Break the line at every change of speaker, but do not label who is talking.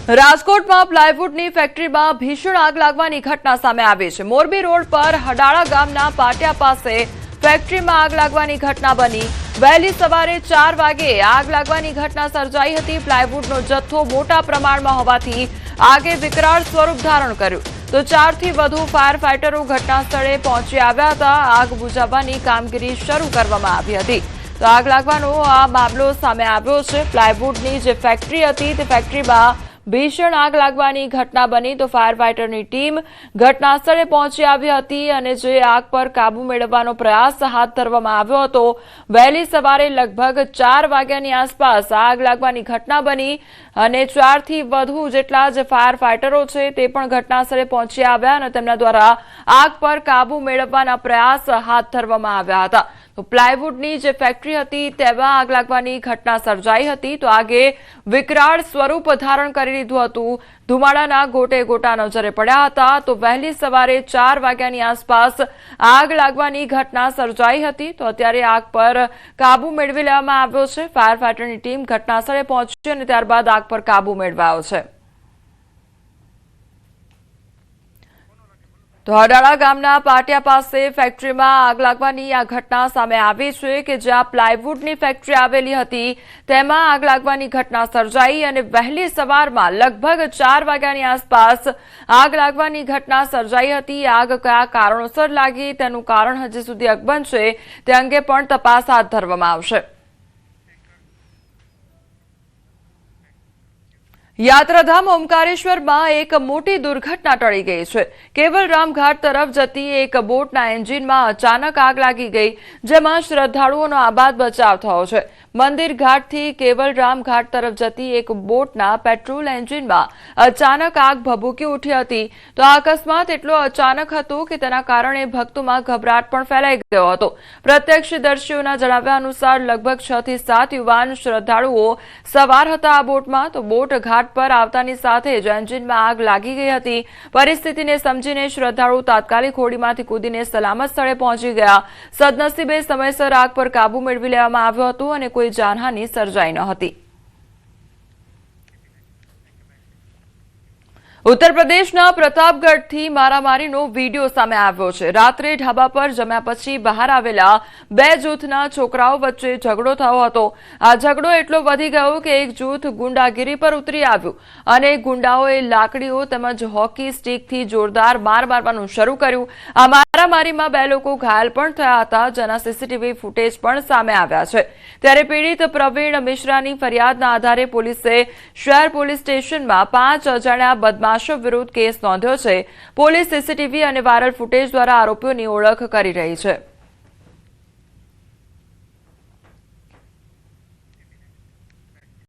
રાજકોટમાં પ્લાયવુડની ફેક્ટરીમાં ભીષણ આગ લાગવાની ઘટના સામે આવી છે। મોરબી રોડ પર હડાળા ગામના પાટિયા પાસે ફેક્ટરીમાં આગ લાગવાની ઘટના બની। વહેલી સવારે 4 વાગે આગ લાગવાની ઘટના સર્જાઈ હતી। પ્લાયવુડનો જથ્થો મોટા પ્રમાણમાં હોવાથી આગે વિકરાળ સ્વરૂપ ધારણ કર્યું તો 4 થી વધુ ફાયર ફાઇટરો ઘટના સ્થળે પહોંચી આવ્યા હતા। આગ બુઝાવવાની કામગીરી શરૂ કરવામાં આવી હતી તો આગ લાગવાનો આ મામલો સામે આવ્યો છે। પ્લાયવુડની જે ફેક્ટરી હતી તે ફેક્ટરીમાં ભીષણ આગ લાગવાની ઘટના બની તો ફાયર ફાઇટરની ટીમ ઘટના સ્થળે પહોંચી આવી હતી અને જે આગ પર કાબુ મેળવવાનો પ્રયાસ હાથ ધરવામાં આવ્યો હતો। વહેલી સવારે લગભગ 4 વાગ્યાની આસપાસ આગ લાગવાની ઘટના બની અને 4 થી વધુ જેટલા જે ફાયર ફાઇટરો છે તે પણ ઘટના સ્થળે પહોંચી આવ્યા અને તેમના દ્વારા આગ પર કાબુ મેળવવાના પ્રયાસ હાથ ધરવામાં આવ્યા હતા। તો પ્લાયવુડની જે ફેક્ટરી હતી તેમાં આગ લાગવાની ઘટના સર્જાઈ હતી તો આગે વિકરાળ સ્વરૂપ ધારણ કરી લીધું હતું। ધુમાડાના ગોટે ગોટા નજરે પડ્યા હતા તો વહેલી સવારે 4 વાગ્યાની આસપાસ આગ લાગવાની ઘટના સર્જાઈ હતી તો અત્યારે આગ પર કાબુ મેળવી લેવામાં આવ્યો છે। ફાયર ફાઇટરની ટીમ ઘટના સ્થળે પહોંચી અને ત્યારબાદ આગ પર કાબુ મેળવાયો છે। તો હડાળા ગામના પાટિયા પાસે ફેક્ટરીમાં આગ લાગવાની આ ઘટના સામે આવી છે કે જ્યાં પ્લાયવુડની ફેક્ટરી આવેલી હતી તેમાં આગ લાગવાની ઘટના સર્જાઈ અને વહેલી સવારમાં લગભગ 4 વાગ્યાની આસપાસ આગ લાગવાની ઘટના સર્જાઈ હતી। આગ કયા કારણોસર લાગી તેનું કારણ હજી સુધી અકબંધ છે તે અંગે પણ તપાસ હાથ ધરવામાં આવશે। યાત્રાધામ ઓમકારેશ્વરમાં એક મોટી દુર્ઘટના ટળી ગઈ છે। કેવલરામ ઘાટ તરફ જતી એક બોટના એન્જિનમાં અચાનક આગ લાગી ગઈ જેમાં શ્રદ્ધાળુઓનો આબાદ બચાવ થયો છે। મંદિર ઘાટથી કેવલરામ ઘાટ તરફ જતી એક બોટના પેટ્રોલ એન્જિનમાં અચાનક આગ ભભૂકી ઉઠી હતી તો આ અકસ્માત એટલો અચાનક હતો કે તેના કારણે ભક્તોમાં ગભરાટ પણ ફેલાઈ ગયો હતો। પ્રત્યક્ષદર્શીઓના જણાવ્યા અનુસાર લગભગ 6 થી 7 યુવાન શ્રદ્ધાળુઓ સવાર હતા આ બોટમાં તો બોટ ઘાટ પર આવતાની સાથે જ એન્જિનમાં આગ લાગી ગઈ હતી। પરિસ્થિતિને સમજીને શ્રદ્ધાળુ તાત્કાલિક હોડીમાંથી કૂદીને સલામત સ્થળે પહોંચી ગયા। સદનસીબે સમયસર આગ પર કાબુ મેળવી લેવામાં આવ્યો હતો અને કોઈ જાનહાનિ સર્જાઈ ન હતી। ઉત્તર પ્રદેશના પ્રતાપગઢથી મારામારીનો વીડિયો સામે આવ્યો છે। રાત્રે ઢાબા પર જમ્યા પછી બહાર આવેલા 2 જૂથના છોકરાઓ વચ્ચે ઝઘડો થયો હતો। આ ઝઘડો એટલો વધી ગયો કે એક જૂથ ગુંડાગીરી પર ઉતરી આવ્યું અને ગુંડાઓએ લાકડીઓ તેમજ હોકી સ્ટીકથી જોરદાર માર મારવાનું શરૂ કર્યું। આ મારામારીમાં 2 લોકો ઘાયલ પણ થયા હતા જેના સીસીટીવી ફૂટેજ પણ સામે આવ્યા છે। ત્યારે પીડિત પ્રવીણ મિશ્રાની ફરિયાદના આધારે પોલીસે શહેર પોલીસ સ્ટેશનમાં 5 અજાણ્યા બદમાશ વિરુદ્ધ કેસ નોંધ્યો છે। પોલીસ સીસીટીવી અને વાયરલ ફૂટેજ દ્વારા આરોપીઓની ઓળખ કરી રહી છે।